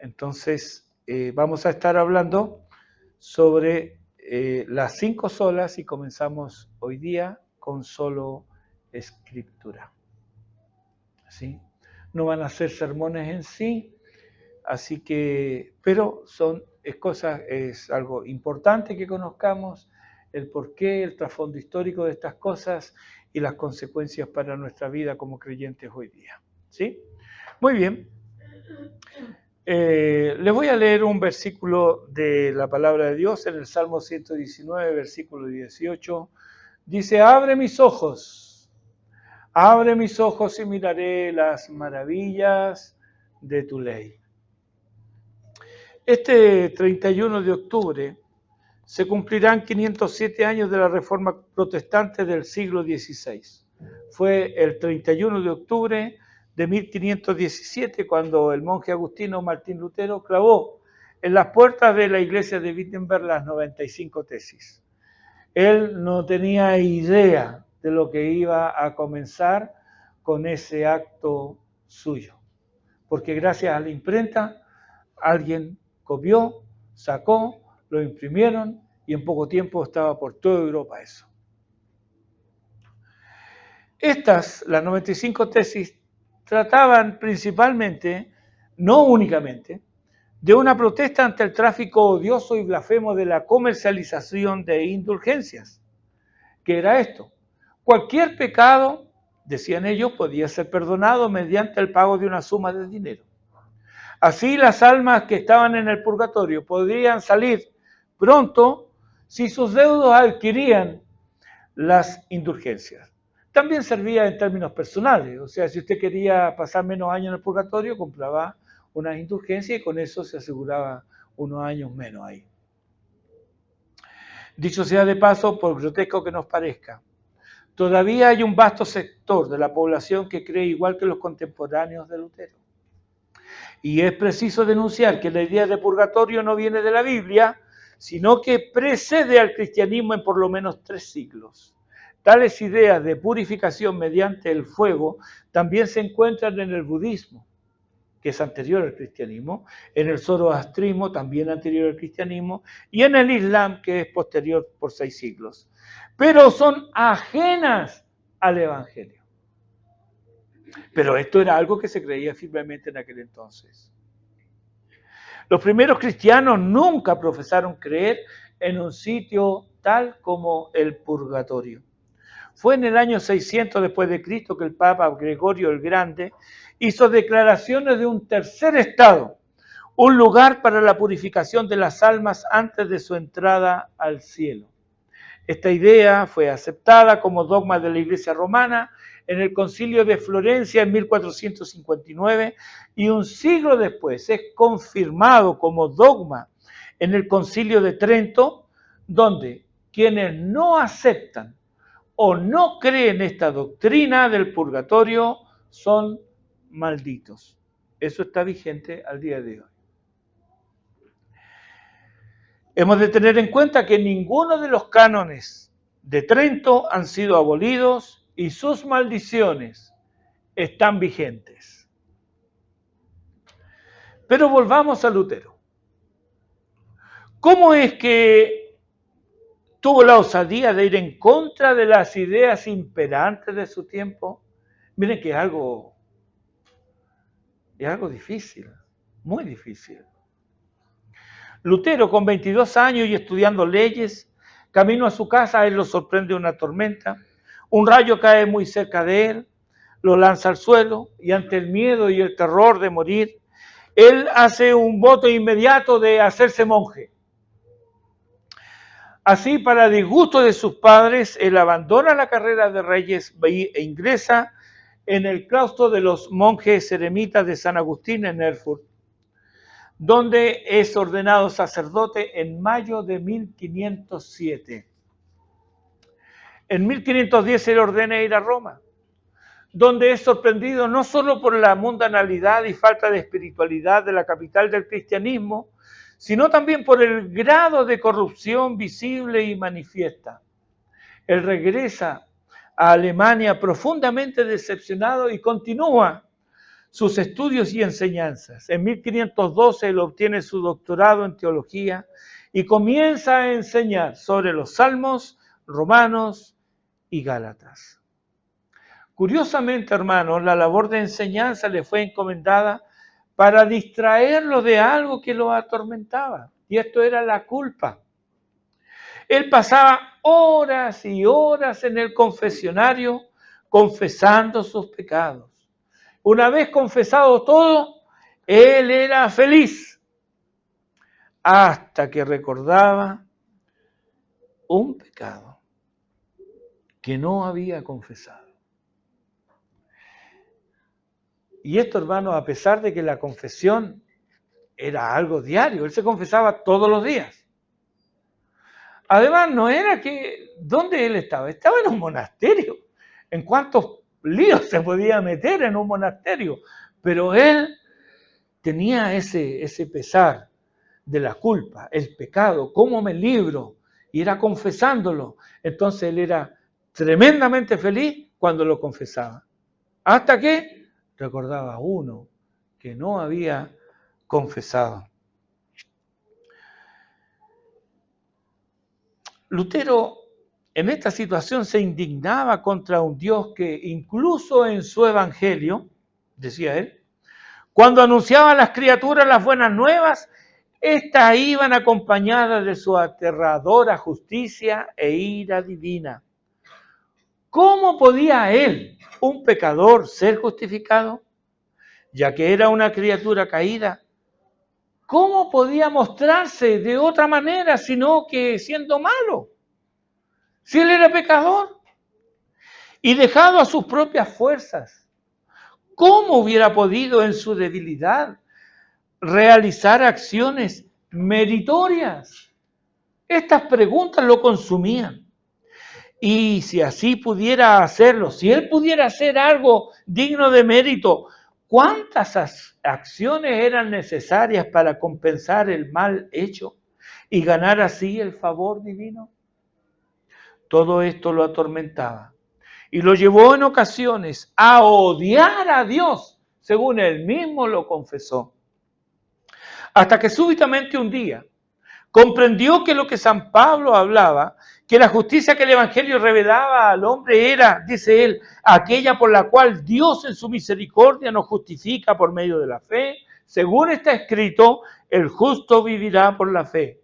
Entonces, vamos a estar hablando sobre las 5 solas y comenzamos hoy día con solo escritura. ¿Sí? No van a ser sermones en sí, así que, pero es algo importante que conozcamos el porqué, el trasfondo histórico de estas cosas y las consecuencias para nuestra vida como creyentes hoy día. ¿Sí? Muy bien. Les voy a leer un versículo de la palabra de Dios en el Salmo 119, versículo 18. Dice, abre mis ojos y miraré las maravillas de tu ley. Este 31 de octubre se cumplirán 507 años de la Reforma Protestante del siglo XVI. Fue el 31 de octubre de 1517 cuando el monje agustino Martín Lutero clavó en las puertas de la iglesia de Wittenberg las 95 tesis. Él no tenía idea de lo que iba a comenzar con ese acto suyo, porque gracias a la imprenta alguien copió, sacó, lo imprimieron y en poco tiempo estaba por toda Europa eso. Las 95 tesis, trataban principalmente, no únicamente, de una protesta ante el tráfico odioso y blasfemo de la comercialización de indulgencias. ¿Qué era esto? Cualquier pecado, decían ellos, podía ser perdonado mediante el pago de una suma de dinero. Así las almas que estaban en el purgatorio podrían salir pronto si sus deudos adquirían las indulgencias. También servía en términos personales, o sea, si usted quería pasar menos años en el purgatorio, compraba unas indulgencias y con eso se aseguraba unos años menos ahí. Dicho sea de paso, por grotesco que nos parezca, todavía hay un vasto sector de la población que cree igual que los contemporáneos de Lutero. Y es preciso denunciar que la idea de purgatorio no viene de la Biblia, sino que precede al cristianismo en por lo menos 3 siglos. Tales ideas de purificación mediante el fuego también se encuentran en el budismo, que es anterior al cristianismo, en el zoroastrismo, también anterior al cristianismo, y en el islam, que es posterior por 6 siglos. Pero son ajenas al evangelio. Pero esto era algo que se creía firmemente en aquel entonces. Los primeros cristianos nunca profesaron creer en un sitio tal como el purgatorio. Fue en el año 600 después de Cristo que el Papa Gregorio el Grande hizo declaraciones de un tercer estado, un lugar para la purificación de las almas antes de su entrada al cielo. Esta idea fue aceptada como dogma de la Iglesia romana en el Concilio de Florencia en 1459 y un siglo después es confirmado como dogma en el Concilio de Trento, donde quienes no aceptan o no creen esta doctrina del purgatorio son malditos. Eso está vigente al día de hoy. Hemos de tener en cuenta que ninguno de los cánones de Trento han sido abolidos y sus maldiciones están vigentes. Pero volvamos a Lutero. ¿Cómo es que tuvo la osadía de ir en contra de las ideas imperantes de su tiempo? Miren que es algo difícil, muy difícil. Lutero, con 22 años y estudiando leyes, camino a su casa, a él lo sorprende una tormenta. Un rayo cae muy cerca de él, lo lanza al suelo y ante el miedo y el terror de morir, él hace un voto inmediato de hacerse monje. Así, para disgusto de sus padres, él abandona la carrera de reyes e ingresa en el claustro de los monjes eremitas de San Agustín en Erfurt, donde es ordenado sacerdote en mayo de 1507. En 1510 se le ordena ir a Roma, donde es sorprendido no solo por la mundanalidad y falta de espiritualidad de la capital del cristianismo, sino también por el grado de corrupción visible y manifiesta. Él regresa a Alemania profundamente decepcionado y continúa sus estudios y enseñanzas. En 1512 él obtiene su doctorado en teología y comienza a enseñar sobre los Salmos, Romanos y Gálatas. Curiosamente, hermanos, la labor de enseñanza le fue encomendada para distraerlo de algo que lo atormentaba, y esto era la culpa. Él pasaba horas y horas en el confesionario confesando sus pecados. Una vez confesado todo, él era feliz, hasta que recordaba un pecado que no había confesado. Y esto, hermano, a pesar de que la confesión era algo diario, él se confesaba todos los días. Además, no era que, ¿dónde él estaba? Estaba en un monasterio. ¿En cuántos líos se podía meter en un monasterio? Pero él tenía ese pesar de la culpa, el pecado, ¿cómo me libro? Y era confesándolo. Entonces él era tremendamente feliz cuando lo confesaba. Hasta que recordaba uno que no había confesado. Lutero en esta situación se indignaba contra un Dios que incluso en su evangelio, decía él, cuando anunciaba a las criaturas las buenas nuevas, estas iban acompañadas de su aterradora justicia e ira divina. ¿Cómo podía él, un pecador, ser justificado? Ya que era una criatura caída, ¿cómo podía mostrarse de otra manera sino que siendo malo? Si él era pecador y dejado a sus propias fuerzas, ¿cómo hubiera podido en su debilidad realizar acciones meritorias? Estas preguntas lo consumían. Y si así pudiera hacerlo, si él pudiera hacer algo digno de mérito, ¿cuántas acciones eran necesarias para compensar el mal hecho y ganar así el favor divino? Todo esto lo atormentaba y lo llevó en ocasiones a odiar a Dios, según él mismo lo confesó. Hasta que súbitamente un día comprendió que lo que San Pablo hablaba, que la justicia que el Evangelio revelaba al hombre era, dice él, aquella por la cual Dios en su misericordia nos justifica por medio de la fe. Según está escrito, el justo vivirá por la fe.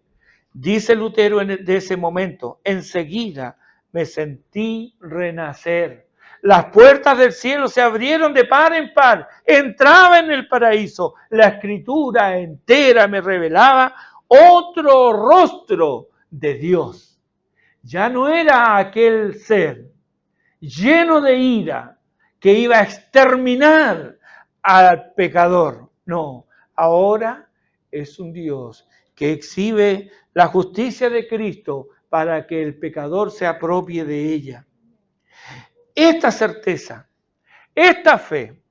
Dice Lutero de ese momento, enseguida me sentí renacer. Las puertas del cielo se abrieron de par en par. Entraba en el paraíso. La escritura entera me revelaba otro rostro de Dios. Ya no era aquel ser lleno de ira que iba a exterminar al pecador. No, ahora es un Dios que exhibe la justicia de Cristo para que el pecador se apropie de ella. Esta certeza, esta fe,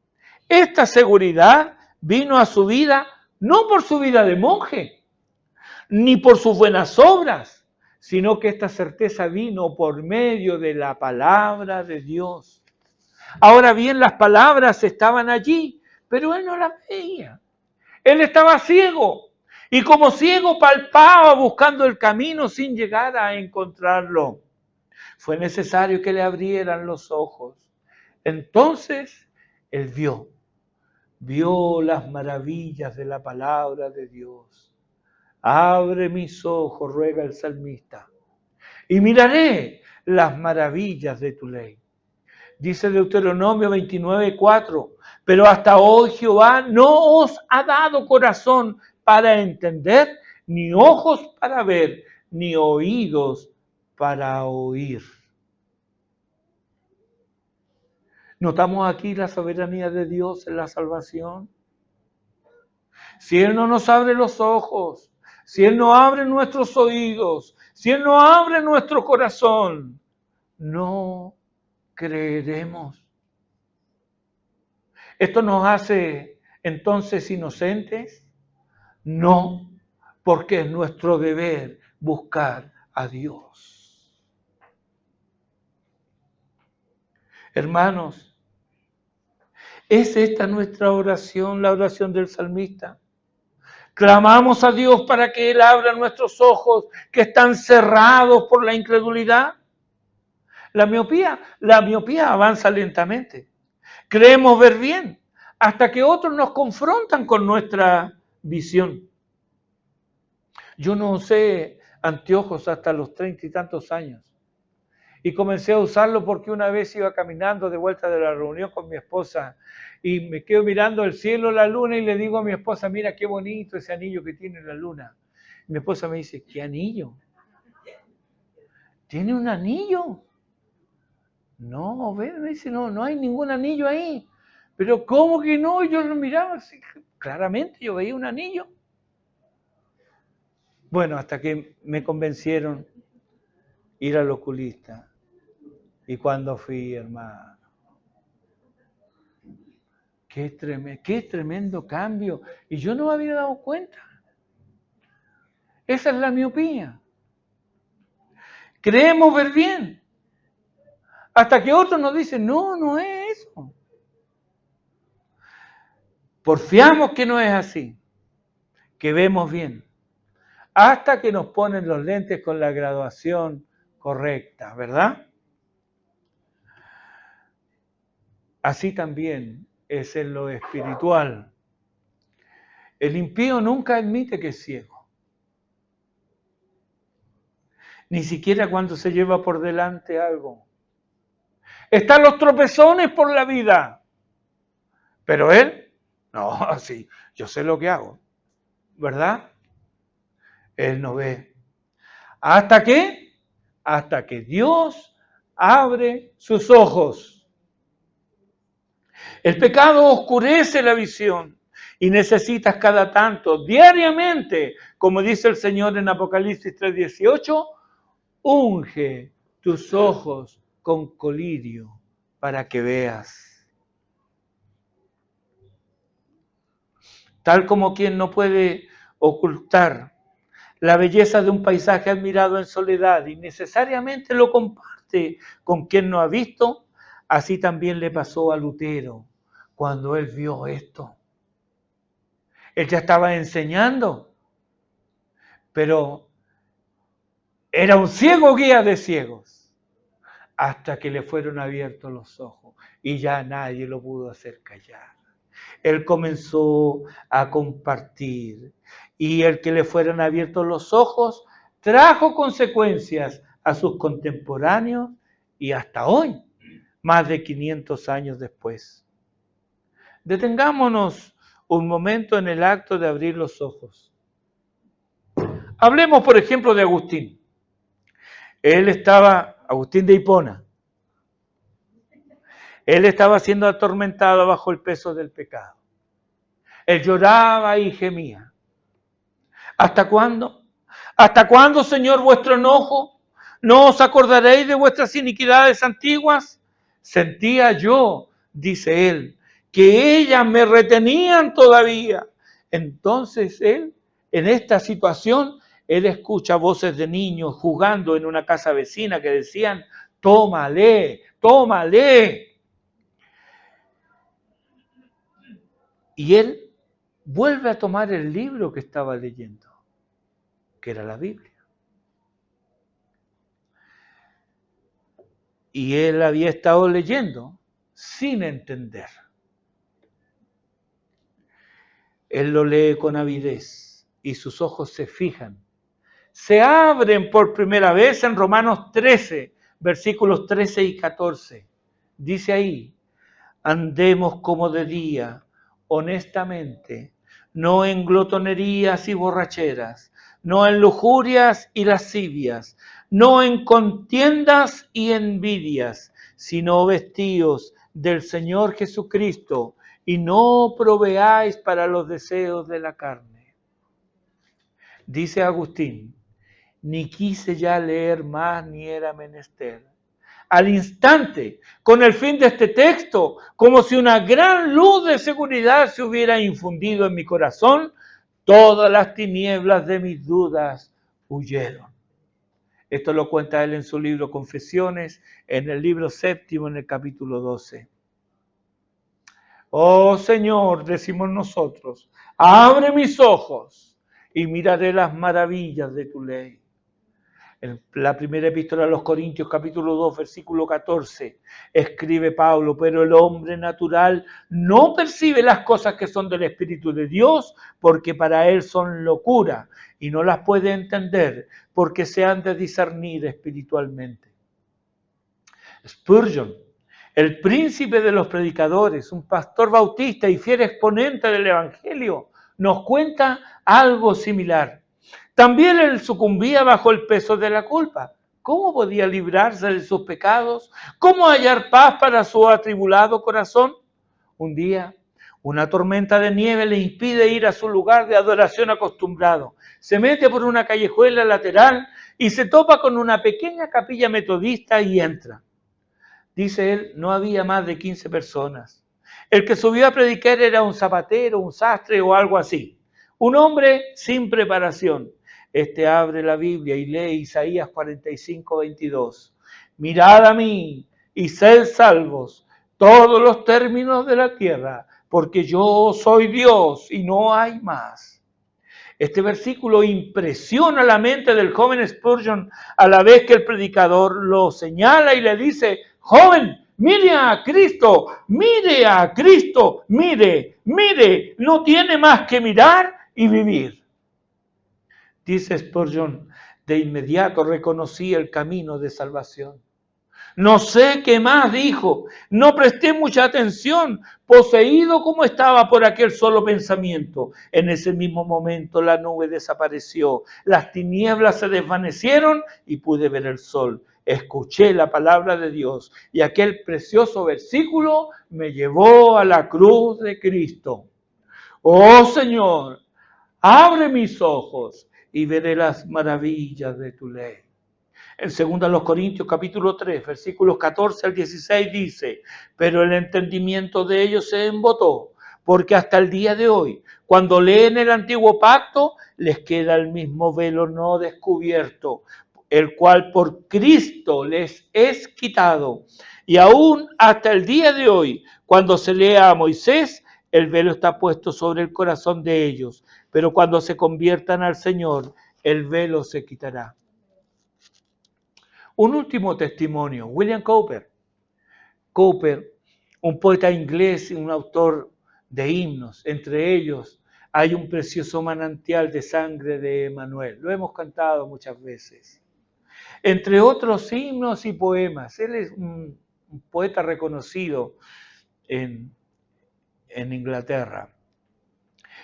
esta seguridad vino a su vida no por su vida de monje, ni por sus buenas obras, sino que esta certeza vino por medio de la palabra de Dios. Ahora bien, las palabras estaban allí, pero él no las veía. Él estaba ciego y como ciego palpaba buscando el camino sin llegar a encontrarlo. Fue necesario que le abrieran los ojos. Entonces él vio las maravillas de la palabra de Dios. Abre mis ojos, ruega el salmista, y miraré las maravillas de tu ley. Dice Deuteronomio 29:4, pero hasta hoy Jehová no os ha dado corazón para entender, ni ojos para ver, ni oídos para oír. ¿Notamos aquí la soberanía de Dios en la salvación? Si Él no nos abre los ojos, si Él no abre nuestros oídos, si Él no abre nuestro corazón, no creeremos. ¿Esto nos hace entonces inocentes? No, porque es nuestro deber buscar a Dios. Hermanos, ¿Es esta nuestra oración, la oración del salmista? ¿Clamamos a Dios para que Él abra nuestros ojos que están cerrados por la incredulidad? La miopía avanza lentamente. Creemos ver bien hasta que otros nos confrontan con nuestra visión. Yo no usé anteojos hasta los 30 y tantos años. Y comencé a usarlo porque una vez iba caminando de vuelta de la reunión con mi esposa y me quedo mirando el cielo, la luna, y le digo a mi esposa, mira qué bonito ese anillo que tiene la luna. Y mi esposa me dice, ¿qué anillo? ¿Tiene un anillo? No, me dice, no hay ningún anillo ahí. Pero ¿cómo que no? Yo lo miraba así, claramente yo veía un anillo. Bueno, hasta que me convencieron ir al oculista. Y cuando fui, hermano, qué tremendo cambio. Y yo no me había dado cuenta. Esa es la miopía. Creemos ver bien. Hasta que otros nos dicen, no es eso. Porfiamos que no es así. Que vemos bien. Hasta que nos ponen los lentes con la graduación correcta, ¿verdad? Así también es en lo espiritual. El impío nunca admite que es ciego. Ni siquiera cuando se lleva por delante algo. Están los tropezones por la vida. Pero él, no, sí, yo sé lo que hago. ¿Verdad? Él no ve. ¿Hasta qué? Hasta que Dios abre sus ojos. El pecado oscurece la visión y necesitas cada tanto, diariamente, como dice el Señor en Apocalipsis 3:18, unge tus ojos con colirio para que veas. Tal como quien no puede ocultar la belleza de un paisaje admirado en soledad y necesariamente lo comparte con quien no ha visto, así también le pasó a Lutero cuando él vio esto. Él ya estaba enseñando, pero era un ciego guía de ciegos, hasta que le fueron abiertos los ojos y ya nadie lo pudo hacer callar. Él comenzó a compartir y el que le fueron abiertos los ojos trajo consecuencias a sus contemporáneos y hasta hoy, más de 500 años después. Detengámonos un momento en el acto de abrir los ojos. Hablemos, por ejemplo, de Agustín. Agustín de Hipona. Él estaba siendo atormentado bajo el peso del pecado. Él lloraba y gemía. ¿Hasta cuándo? ¿Hasta cuándo, Señor, vuestro enojo? ¿No os acordaréis de vuestras iniquidades antiguas? Sentía yo, dice él, que ellas me retenían todavía. Entonces él, en esta situación, él escucha voces de niños jugando en una casa vecina que decían, tómale, tómale. Y él vuelve a tomar el libro que estaba leyendo, que era la Biblia. Y él había estado leyendo sin entender. Él lo lee con avidez y sus ojos se fijan. Se abren por primera vez en Romanos 13, versículos 13 y 14. Dice ahí, andemos como de día, honestamente, no en glotonerías y borracheras, no en lujurias y lascivias, no en contiendas y envidias, sino vestidos del Señor Jesucristo y no proveáis para los deseos de la carne. Dice Agustín, ni quise ya leer más ni era menester. Al instante, con el fin de este texto, como si una gran luz de seguridad se hubiera infundido en mi corazón, todas las tinieblas de mis dudas huyeron. Esto lo cuenta él en su libro Confesiones, en el libro 7, en el capítulo 12. Oh Señor, decimos nosotros, abre mis ojos y miraré las maravillas de tu ley. En la primera epístola a los Corintios, capítulo 2, versículo 14, escribe Pablo, pero el hombre natural no percibe las cosas que son del Espíritu de Dios, porque para él son locura, y no las puede entender, porque se han de discernir espiritualmente. Spurgeon, el príncipe de los predicadores, un pastor bautista y fiel exponente del Evangelio, nos cuenta algo similar. También él sucumbía bajo el peso de la culpa. ¿Cómo podía librarse de sus pecados? ¿Cómo hallar paz para su atribulado corazón? Un día, una tormenta de nieve le impide ir a su lugar de adoración acostumbrado. Se mete por una callejuela lateral y se topa con una pequeña capilla metodista y entra. Dice él, no había más de 15 personas. El que subió a predicar era un zapatero, un sastre o algo así. Un hombre sin preparación. Este abre la Biblia y lee Isaías 45, 22. Mirad a mí y sed salvos todos los términos de la tierra, porque yo soy Dios y no hay más. Este versículo impresiona la mente del joven Spurgeon a la vez que el predicador lo señala y le dice, joven, mire a Cristo, mire a Cristo, mire, mire, no tiene más que mirar y vivir. Dice Spurgeon, de inmediato reconocí el camino de salvación. No sé qué más dijo, no presté mucha atención, poseído como estaba por aquel solo pensamiento. En ese mismo momento la nube desapareció, las tinieblas se desvanecieron y pude ver el sol. Escuché la palabra de Dios y aquel precioso versículo me llevó a la cruz de Cristo. Oh Señor, abre mis ojos y veré las maravillas de tu ley. En 2 Corintios capítulo 3, versículos 14 al 16 dice, pero el entendimiento de ellos se embotó, porque hasta el día de hoy, cuando leen el antiguo pacto, les queda el mismo velo no descubierto, el cual por Cristo les es quitado. Y aún hasta el día de hoy, cuando se lea a Moisés, el velo está puesto sobre el corazón de ellos, pero cuando se conviertan al Señor, el velo se quitará. Un último testimonio, William Cowper. Cowper, un poeta inglés y un autor de himnos. Entre ellos hay un precioso manantial de sangre de Emanuel. Lo hemos cantado muchas veces. Entre otros himnos y poemas. Él es un poeta reconocido en Inglaterra.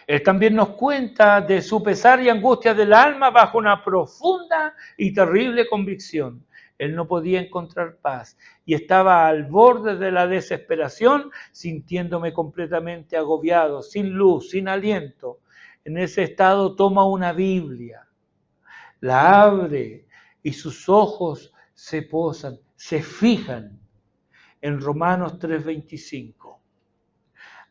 Él también nos cuenta de su pesar y angustia del alma bajo una profunda y terrible convicción. Él no podía encontrar paz y estaba al borde de la desesperación, sintiéndome completamente agobiado, sin luz, sin aliento. En ese estado toma una Biblia, la abre y sus ojos se posan, se fijan en Romanos 3:25.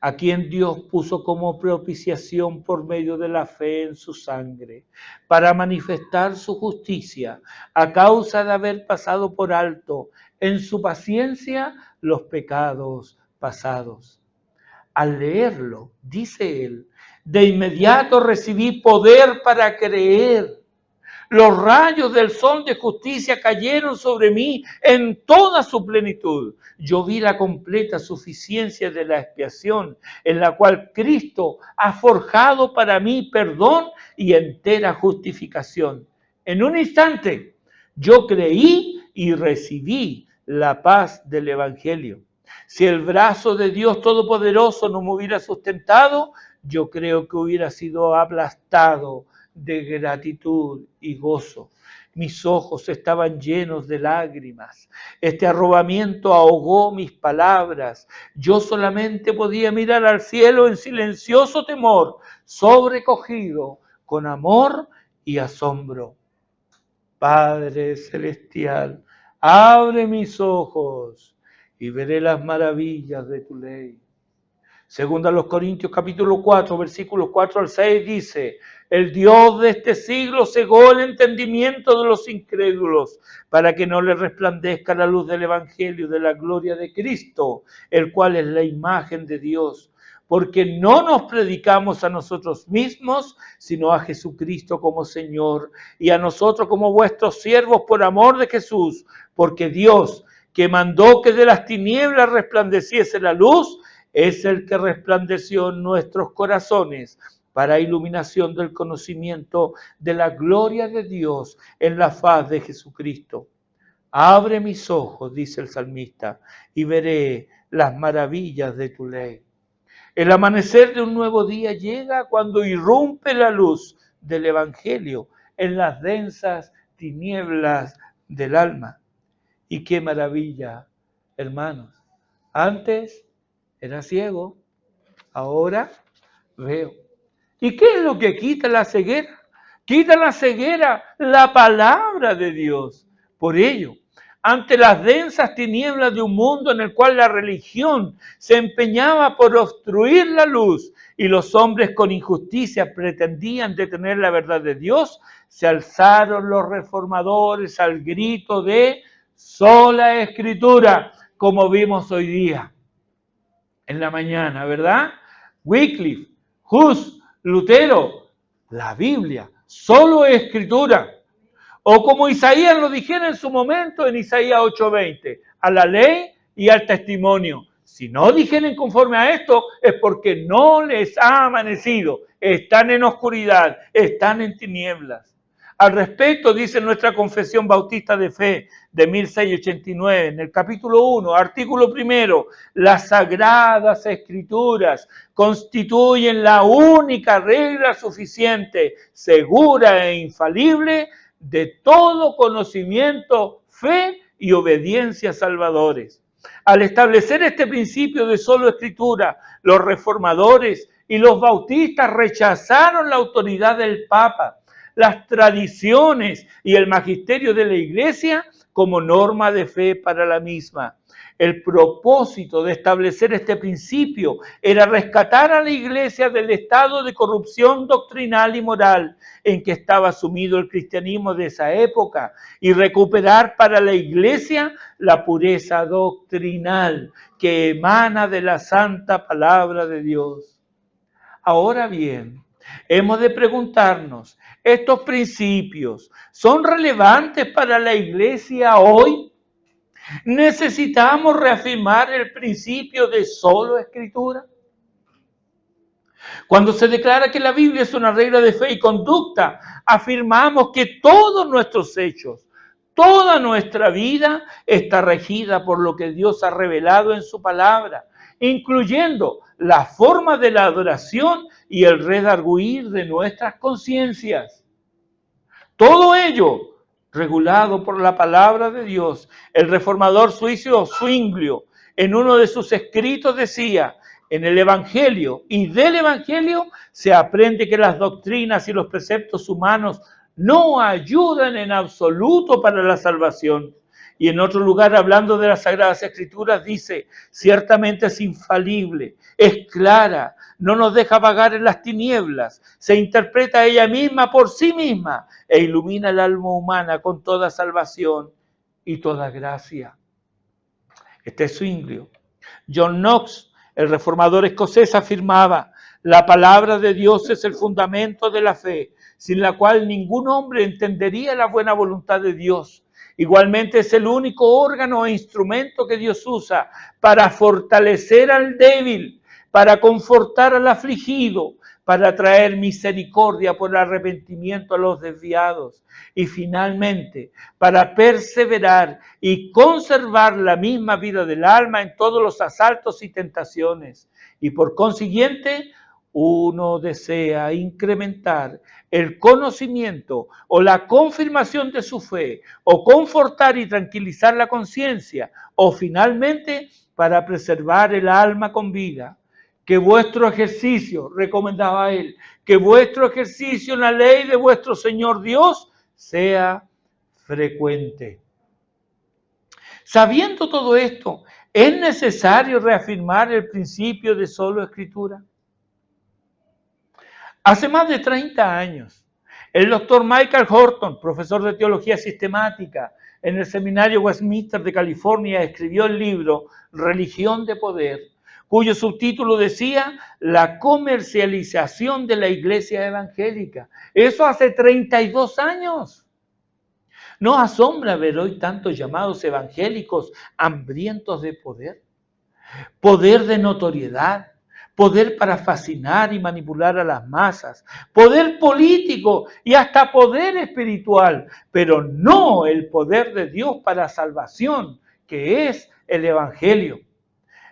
A quien Dios puso como propiciación por medio de la fe en su sangre, para manifestar su justicia, a causa de haber pasado por alto en su paciencia los pecados pasados. Al leerlo, dice él, de inmediato recibí poder para creer. Los rayos del sol de justicia cayeron sobre mí en toda su plenitud. Yo vi la completa suficiencia de la expiación, en la cual Cristo ha forjado para mí perdón y entera justificación. En un instante, yo creí y recibí la paz del Evangelio. Si el brazo de Dios Todopoderoso no me hubiera sustentado, yo creo que hubiera sido aplastado de gratitud y gozo. Mis ojos estaban llenos de lágrimas. Este arrobamiento ahogó mis palabras. Yo solamente podía mirar al cielo en silencioso temor, sobrecogido con amor y asombro. Padre celestial, abre mis ojos y veré las maravillas de tu ley. Segunda a los Corintios capítulo 4, versículos 4 al 6 dice: el Dios de este siglo cegó el entendimiento de los incrédulos para que no les resplandezca la luz del Evangelio de la gloria de Cristo, el cual es la imagen de Dios. Porque no nos predicamos a nosotros mismos, sino a Jesucristo como Señor, y a nosotros como vuestros siervos por amor de Jesús, porque Dios, que mandó que de las tinieblas resplandeciese la luz, es el que resplandeció en nuestros corazones para iluminación del conocimiento de la gloria de Dios en la faz de Jesucristo. Abre mis ojos, dice el salmista, y veré las maravillas de tu ley. El amanecer de un nuevo día llega cuando irrumpe la luz del Evangelio en las densas tinieblas del alma. Y qué maravilla, hermanos. Antes era ciego, ahora veo. ¿Y qué es lo que quita la ceguera? Quita la ceguera la palabra de Dios. Por ello, ante las densas tinieblas de un mundo en el cual la religión se empeñaba por obstruir la luz y los hombres con injusticia pretendían detener la verdad de Dios, se alzaron los reformadores al grito de sola escritura, como vimos hoy día en la mañana, ¿verdad? Wycliffe, Hus, Lutero, la Biblia, solo escritura. O como Isaías lo dijera en su momento en Isaías 8:20, a la ley y al testimonio. Si no dijeren conforme a esto, es porque no les ha amanecido. Están en oscuridad, están en tinieblas. Al respecto, dice nuestra Confesión Bautista de Fe de 1689, en el capítulo 1, artículo 1, las Sagradas Escrituras constituyen la única regla suficiente, segura e infalible de todo conocimiento, fe y obediencia salvadores. Al establecer este principio de solo escritura, los reformadores y los bautistas rechazaron la autoridad del Papa, las tradiciones y el magisterio de la Iglesia como norma de fe para la misma. El propósito de establecer este principio era rescatar a la Iglesia del estado de corrupción doctrinal y moral en que estaba sumido el cristianismo de esa época y recuperar para la Iglesia la pureza doctrinal que emana de la santa palabra de Dios. Ahora bien, hemos de preguntarnos, ¿estos principios son relevantes para la Iglesia hoy? ¿Necesitamos reafirmar el principio de solo escritura? Cuando se declara que la Biblia es una regla de fe y conducta, afirmamos que todos nuestros hechos, toda nuestra vida está regida por lo que Dios ha revelado en su palabra, incluyendo la forma de la adoración y el redarguir de nuestras conciencias. Todo ello regulado por la palabra de Dios. El reformador suizo Zwinglio, en uno de sus escritos, decía: en el Evangelio y del Evangelio se aprende que las doctrinas y los preceptos humanos no ayudan en absoluto para la salvación. Y en otro lugar, hablando de las Sagradas Escrituras, dice: ciertamente es infalible, es clara, no nos deja vagar en las tinieblas, se interpreta ella misma por sí misma e ilumina el alma humana con toda salvación y toda gracia. Este es Zwinglio. John Knox, el reformador escocés, afirmaba: la palabra de Dios es el fundamento de la fe, sin la cual ningún hombre entendería la buena voluntad de Dios. Igualmente es el único órgano e instrumento que Dios usa para fortalecer al débil, para confortar al afligido, para traer misericordia por arrepentimiento a los desviados y finalmente para perseverar y conservar la misma vida del alma en todos los asaltos y tentaciones. Y por consiguiente, uno desea incrementar el conocimiento o la confirmación de su fe, o confortar y tranquilizar la conciencia, o finalmente para preservar el alma con vida. Que vuestro ejercicio, recomendaba él, que vuestro ejercicio en la ley de vuestro Señor Dios sea frecuente. Sabiendo todo esto, ¿es necesario reafirmar el principio de solo escritura? Hace más de 30 años, el doctor Michael Horton, profesor de teología sistemática en el seminario Westminster de California, escribió el libro Religión de Poder, cuyo subtítulo decía La comercialización de la iglesia evangélica. Eso hace 32 años. ¿No asombra ver hoy tantos llamados evangélicos hambrientos de poder? Poder de notoriedad, poder para fascinar y manipular a las masas, poder político y hasta poder espiritual, pero no el poder de Dios para salvación, que es el Evangelio.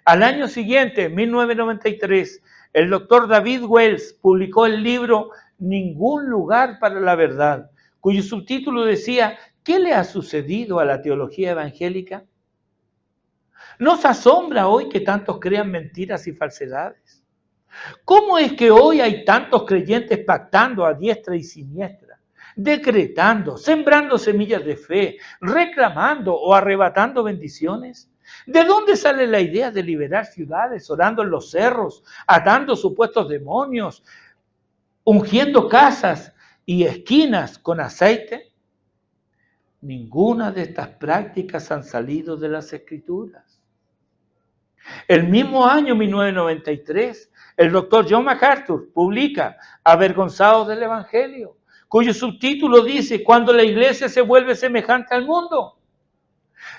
Al año siguiente, en 1993, el doctor David Wells publicó el libro Ningún lugar para la verdad, cuyo subtítulo decía, ¿qué le ha sucedido a la teología evangélica? ¿Nos asombra hoy que tantos crean mentiras y falsedades? ¿Cómo es que hoy hay tantos creyentes pactando a diestra y siniestra, decretando, sembrando semillas de fe, reclamando o arrebatando bendiciones? ¿De dónde sale la idea de liberar ciudades orando en los cerros, atando supuestos demonios, ungiendo casas y esquinas con aceite? Ninguna de estas prácticas han salido de las Escrituras. El mismo año 1993, el doctor John MacArthur publica Avergonzados del Evangelio, cuyo subtítulo dice Cuando la iglesia se vuelve semejante al mundo.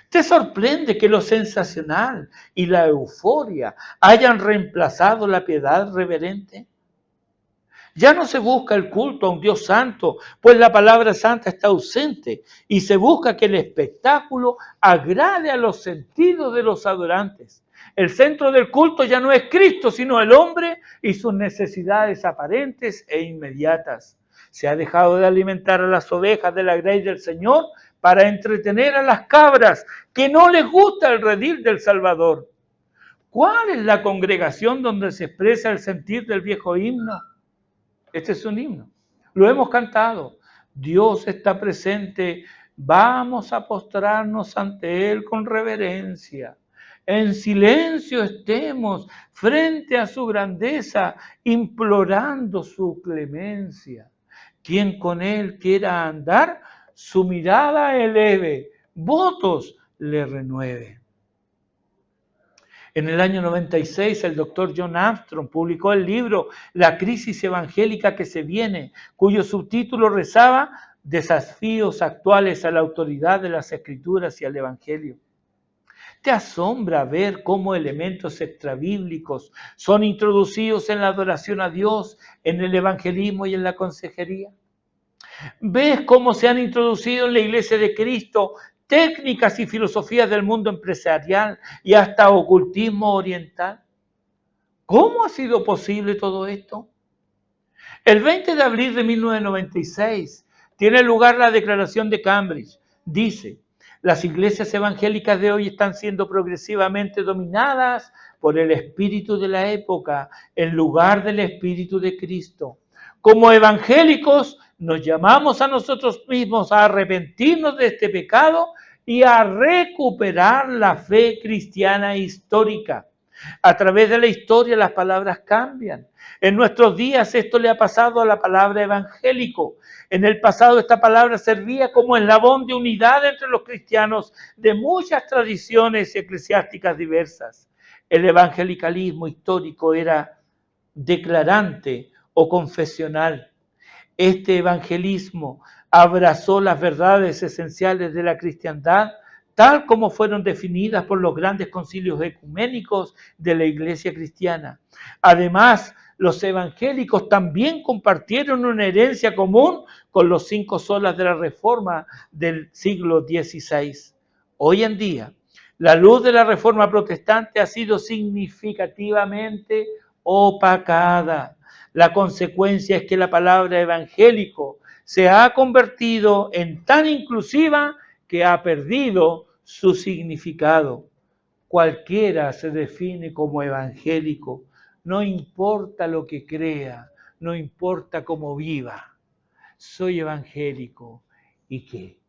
¿Te sorprende que lo sensacional y la euforia hayan reemplazado la piedad reverente? Ya no se busca el culto a un Dios santo, pues la palabra santa está ausente y se busca que el espectáculo agrade a los sentidos de los adorantes. El centro del culto ya no es Cristo, sino el hombre y sus necesidades aparentes e inmediatas. Se ha dejado de alimentar a las ovejas de la grey del Señor para entretener a las cabras que no les gusta el redil del Salvador. ¿Cuál es la congregación donde se expresa el sentir del viejo himno? Este es un himno. Lo hemos cantado. Dios está presente. Vamos a postrarnos ante Él con reverencia. En silencio estemos frente a su grandeza, implorando su clemencia. Quien con Él quiera andar, su mirada eleve, votos le renueve. En el año 96, el doctor John Armstrong publicó el libro La crisis evangélica que se viene, cuyo subtítulo rezaba Desafíos actuales a la autoridad de las Escrituras y al Evangelio. ¿Te asombra ver cómo elementos extrabíblicos son introducidos en la adoración a Dios, en el evangelismo y en la consejería? ¿Ves cómo se han introducido en la Iglesia de Cristo técnicas y filosofías del mundo empresarial y hasta ocultismo oriental? ¿Cómo ha sido posible todo esto? El 20 de abril de 1996 tiene lugar la Declaración de Cambridge. Dice, las iglesias evangélicas de hoy están siendo progresivamente dominadas por el espíritu de la época en lugar del espíritu de Cristo. Como evangélicos nos llamamos a nosotros mismos a arrepentirnos de este pecado y a recuperar la fe cristiana histórica. A través de la historia las palabras cambian. En nuestros días esto le ha pasado a la palabra evangélico. En el pasado esta palabra servía como eslabón de unidad entre los cristianos de muchas tradiciones eclesiásticas diversas. El evangelicalismo histórico era declarante o confesional. Este evangelismo abrazó las verdades esenciales de la cristiandad, tal como fueron definidas por los grandes concilios ecuménicos de la Iglesia cristiana. Además, los evangélicos también compartieron una herencia común con los 5 solas de la Reforma del siglo XVI. Hoy en día, la luz de la Reforma protestante ha sido significativamente opacada. La consecuencia es que la palabra evangélico se ha convertido en tan inclusiva que ha perdido su significado. Cualquiera se define como evangélico, no importa lo que crea, no importa cómo viva. Soy evangélico. ¿Y qué?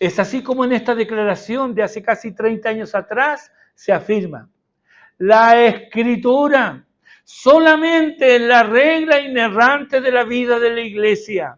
Es así como en esta declaración de hace casi 30 años atrás se afirma: la Escritura solamente es la regla inerrante de la vida de la Iglesia.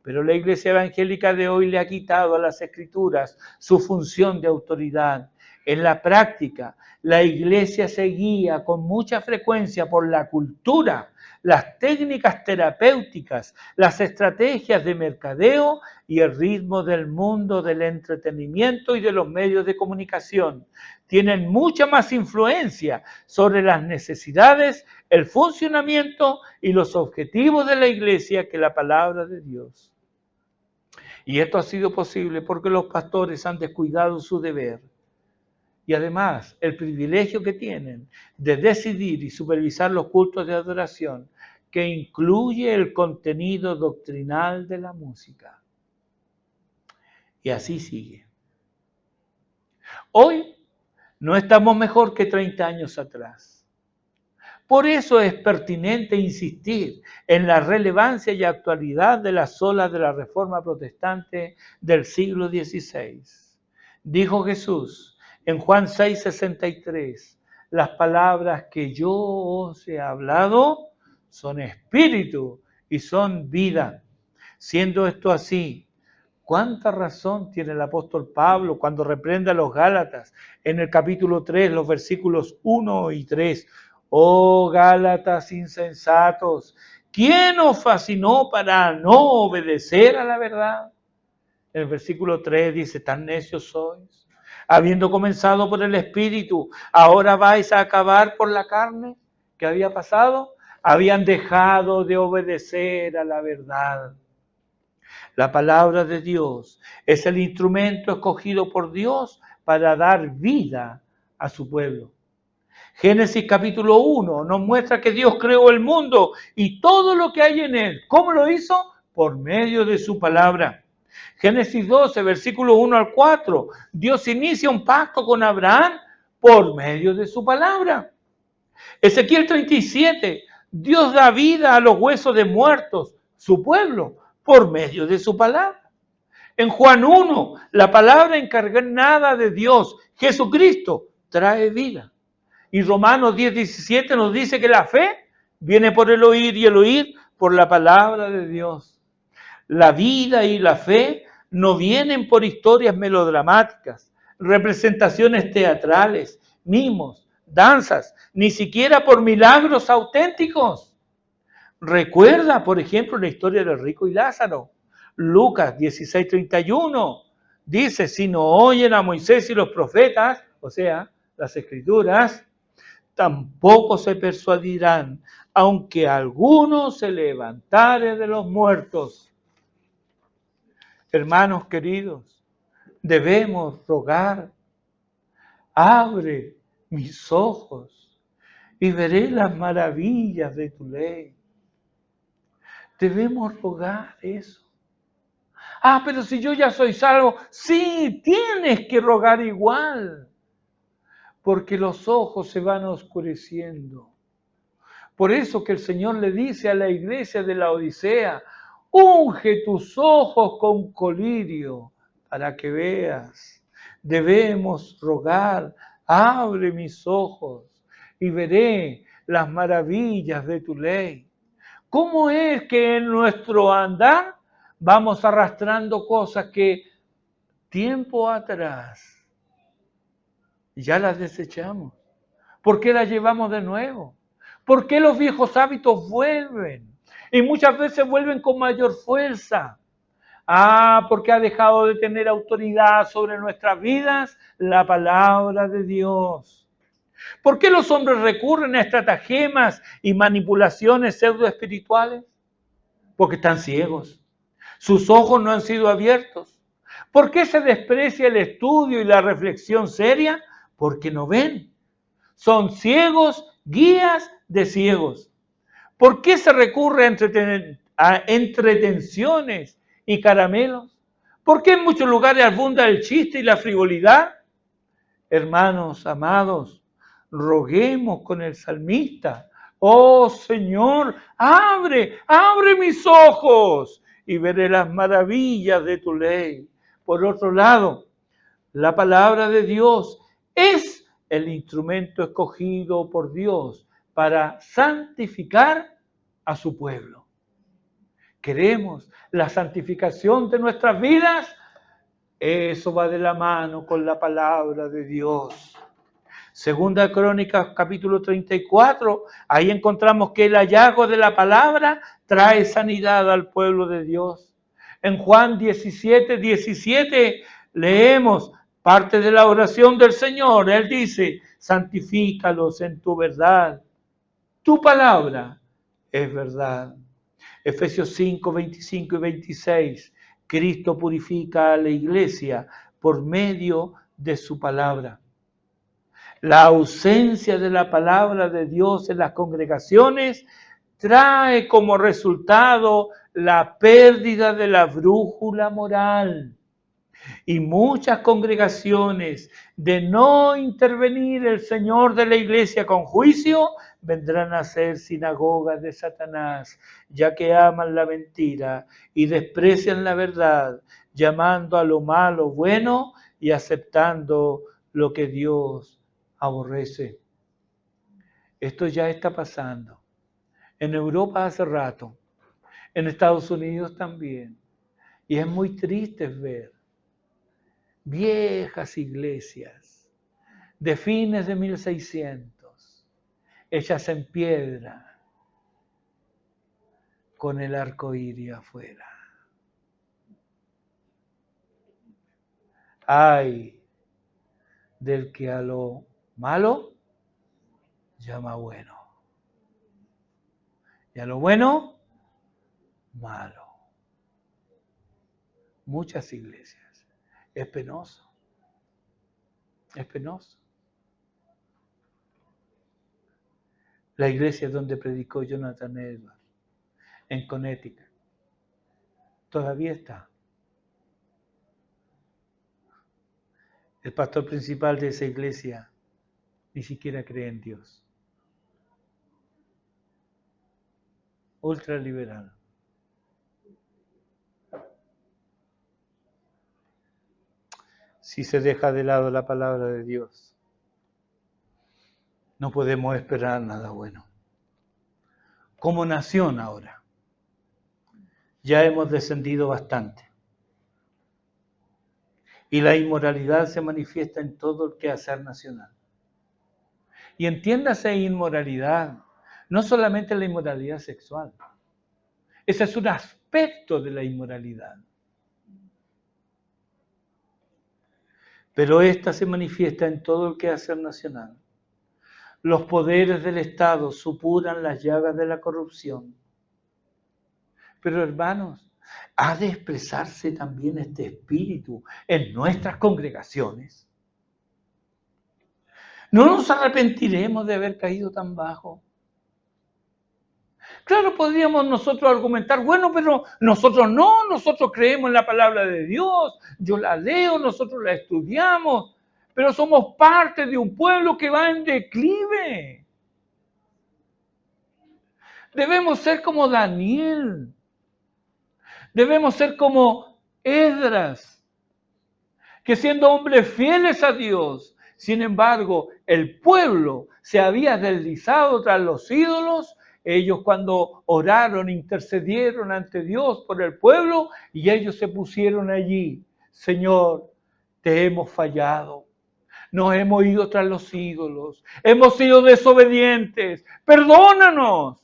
Pero la Iglesia evangélica de hoy le ha quitado a las Escrituras su función de autoridad. En la práctica, la Iglesia se guía con mucha frecuencia por la cultura, las técnicas terapéuticas, las estrategias de mercadeo y el ritmo del mundo del entretenimiento y de los medios de comunicación. Tienen mucha más influencia sobre las necesidades, el funcionamiento y los objetivos de la Iglesia que la palabra de Dios. Y esto ha sido posible porque los pastores han descuidado su deber. Y además, el privilegio que tienen de decidir y supervisar los cultos de adoración, que incluye el contenido doctrinal de la música. Y así sigue. Hoy no estamos mejor que 30 años atrás. Por eso es pertinente insistir en la relevancia y actualidad de las olas de la Reforma Protestante del siglo XVI. Dijo Jesús en Juan 6:63, las palabras que yo os he hablado son espíritu y son vida. Siendo esto así, ¿cuánta razón tiene el apóstol Pablo cuando reprende a los Gálatas en el capítulo 3, los versículos 1 y 3? Oh Gálatas insensatos, ¿quién os fascinó para no obedecer a la verdad? El versículo 3 dice, tan necios sois, habiendo comenzado por el Espíritu, ¿ahora vais a acabar por la carne? ¿Qué había pasado? Habían dejado de obedecer a la verdad. La palabra de Dios es el instrumento escogido por Dios para dar vida a su pueblo. Génesis capítulo 1 nos muestra que Dios creó el mundo y todo lo que hay en él. ¿Cómo lo hizo? Por medio de su palabra. Génesis 12, versículo 1 al 4. Dios inicia un pacto con Abraham por medio de su palabra. Ezequiel 37. Dios da vida a los huesos de muertos, su pueblo, por medio de su palabra. En Juan 1, la palabra encarnada de Dios, Jesucristo, trae vida. Y Romanos 10:17 nos dice que la fe viene por el oír y el oír por la palabra de Dios. La vida y la fe no vienen por historias melodramáticas, representaciones teatrales, mimos, danzas, ni siquiera por milagros auténticos. Recuerda, por ejemplo, la historia del rico y Lázaro. Lucas 16:31 dice, si no oyen a Moisés y los profetas, o sea, las escrituras, tampoco se persuadirán, aunque alguno se levantare de los muertos. Hermanos queridos, debemos rogar, abre mis ojos y veré las maravillas de tu ley. Debemos rogar eso. Ah, pero si yo ya soy salvo, sí, tienes que rogar igual, porque los ojos se van oscureciendo. Por eso que el Señor le dice a la iglesia de la Odisea, unge tus ojos con colirio para que veas. Debemos rogar, abre mis ojos y veré las maravillas de tu ley. ¿Cómo es que en nuestro andar vamos arrastrando cosas que tiempo atrás ya las desechamos? ¿Por qué las llevamos de nuevo? ¿Por qué los viejos hábitos vuelven? Y muchas veces vuelven con mayor fuerza. Porque ha dejado de tener autoridad sobre nuestras vidas la palabra de Dios. ¿Por qué los hombres recurren a estratagemas y manipulaciones pseudoespirituales? Porque están ciegos. Sus ojos no han sido abiertos. ¿Por qué se desprecia el estudio y la reflexión seria? Porque no ven. Son ciegos, guías de ciegos. ¿Por qué se recurre a entretenciones y caramelos? ¿Por qué en muchos lugares abunda el chiste y la frivolidad? Hermanos amados, roguemos con el salmista. Oh Señor, abre mis ojos y veré las maravillas de tu ley. Por otro lado, la palabra de Dios es el instrumento escogido por Dios para santificar a su pueblo. Queremos la santificación de nuestras vidas. Eso va de la mano con la palabra de Dios. Segunda Crónicas, capítulo 34, ahí encontramos que el hallazgo de la palabra trae sanidad al pueblo de Dios. En Juan 17:17 leemos parte de la oración del Señor. Él dice, santifícalos en tu verdad. Tu palabra es verdad. Efesios 5, 25 y 26. Cristo purifica a la iglesia por medio de su palabra. La ausencia de la palabra de Dios en las congregaciones trae como resultado la pérdida de la brújula moral. Y muchas congregaciones, de no intervenir el Señor de la iglesia con juicio, vendrán a ser sinagogas de Satanás, ya que aman la mentira y desprecian la verdad, llamando a lo malo bueno y aceptando lo que Dios aborrece. Esto ya está pasando. En Europa hace rato, en Estados Unidos también. Y es muy triste ver viejas iglesias de fines de 1600, hechas en piedra, con el arco iris afuera. Ay del que a lo malo llama bueno, y a lo bueno, malo. Muchas iglesias. Es penoso. Es penoso. La iglesia donde predicó Jonathan Edwards, en Connecticut, todavía está. El pastor principal de esa iglesia ni siquiera cree en Dios. Ultraliberal. Si se deja de lado la palabra de Dios, no podemos esperar nada bueno. Como nación ahora, ya hemos descendido bastante. Y la inmoralidad se manifiesta en todo el quehacer nacional. Y entiéndase inmoralidad, no solamente la inmoralidad sexual. Ese es un aspecto de la inmoralidad. Pero esta se manifiesta en todo el quehacer nacional. Los poderes del Estado supuran las llagas de la corrupción. Pero hermanos, ¿ha de expresarse también este espíritu en nuestras congregaciones? ¿No nos arrepentiremos de haber caído tan bajo? Claro, podríamos nosotros argumentar, bueno, pero nosotros no, nosotros creemos en la palabra de Dios, yo la leo, nosotros la estudiamos, pero somos parte de un pueblo que va en declive. Debemos ser como Daniel, debemos ser como Esdras, que siendo hombres fieles a Dios, sin embargo, el pueblo se había deslizado tras los ídolos. Ellos cuando oraron, intercedieron ante Dios por el pueblo y ellos se pusieron allí. Señor, te hemos fallado. Nos hemos ido tras los ídolos. Hemos sido desobedientes. Perdónanos.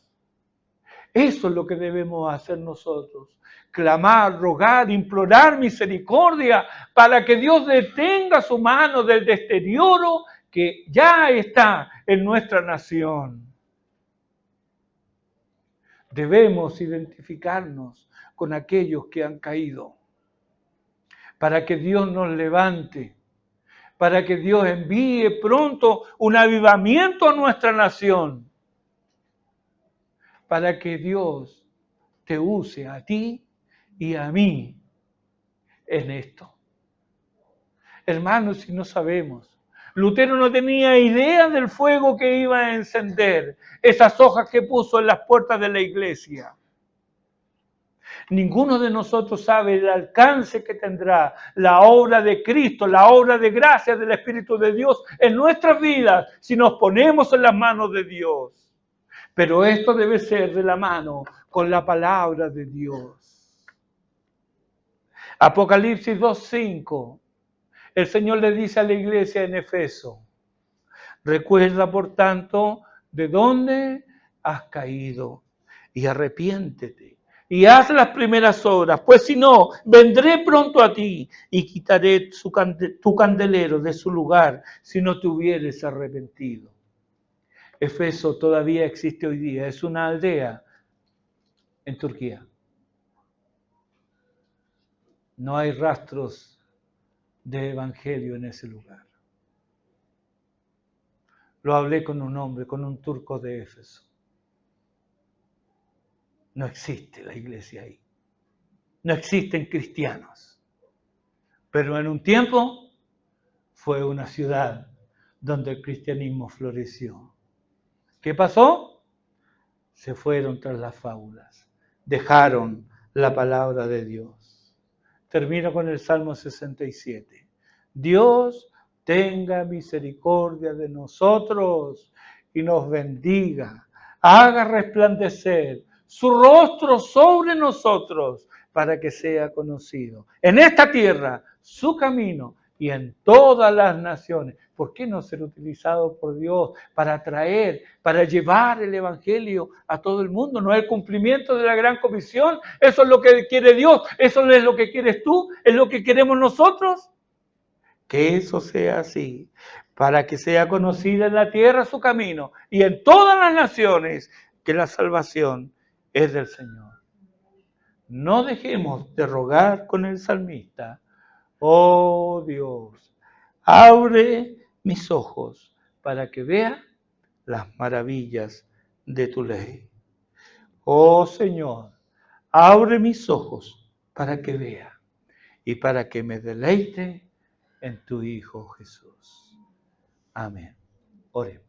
Eso es lo que debemos hacer nosotros. Clamar, rogar, implorar misericordia para que Dios detenga su mano del deterioro que ya está en nuestra nación. Debemos identificarnos con aquellos que han caído, para que Dios nos levante, para que Dios envíe pronto un avivamiento a nuestra nación, para que Dios te use a ti y a mí en esto. Hermanos, si no sabemos, Lutero no tenía idea del fuego que iba a encender esas hojas que puso en las puertas de la iglesia. Ninguno de nosotros sabe el alcance que tendrá la obra de Cristo, la obra de gracia del Espíritu de Dios en nuestras vidas si nos ponemos en las manos de Dios. Pero esto debe ser de la mano con la palabra de Dios. Apocalipsis 2:5. El Señor le dice a la iglesia en Efeso: recuerda, por tanto, de dónde has caído y arrepiéntete y haz las primeras obras, pues si no, vendré pronto a ti y quitaré tu candelero de su lugar si no te hubieres arrepentido. Efeso todavía existe hoy día, es una aldea en Turquía. No hay rastros de evangelio en ese lugar. Lo hablé con un hombre, con un turco de Éfeso. No existe la iglesia ahí. No existen cristianos. Pero en un tiempo fue una ciudad donde el cristianismo floreció. ¿Qué pasó? Se fueron tras las fábulas. Dejaron la palabra de Dios. Termino con el Salmo 67. Dios tenga misericordia de nosotros y nos bendiga. Haga resplandecer su rostro sobre nosotros para que sea conocido en esta tierra su camino y en todas las naciones. ¿Por qué no ser utilizado por Dios para traer, para llevar el evangelio a todo el mundo? ¿No es el cumplimiento de la gran comisión? Eso es lo que quiere Dios, eso es lo que quieres tú, es lo que queremos nosotros. Que eso sea así, para que sea conocida en la tierra su camino y en todas las naciones que la salvación es del Señor. No dejemos de rogar con el salmista: oh Dios, abre mis ojos para que vea las maravillas de tu ley. Oh Señor, abre mis ojos para que vea y para que me deleite en tu Hijo Jesús. Amén. Oremos.